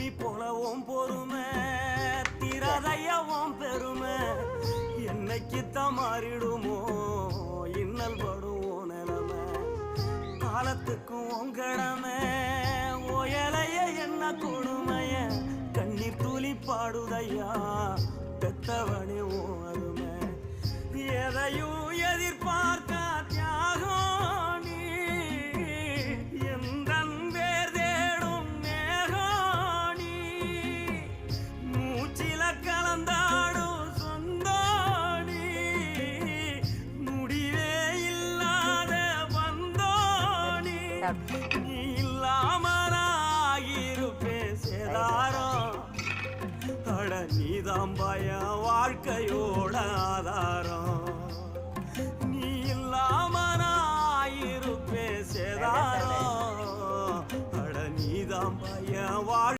பூமி போலவும் பொறுமை திரதையவும் பெருமை என்னைக்குத்தான் மாறிடுமோ இன்னல் படுவோம் நிலைமை காலத்துக்கும் உங்கடமை ஓயலைய என்ன கொடுமைய கண்ணீர் துளி பாடுதையா பெத்தவனே ஓ அருமை எதையும் எதிர்பார்க்க தியாகம் நீ எந்தன் பேர் தேடும் மேகம் நீ மூச்சில கலந்தாடும் சொந்தோணி முடிவே இல்லாத வந்தோணி நீ இல்லாமலாகிருப்பே சேதாரம் அட நீதான் பய வாழ்க்கையோ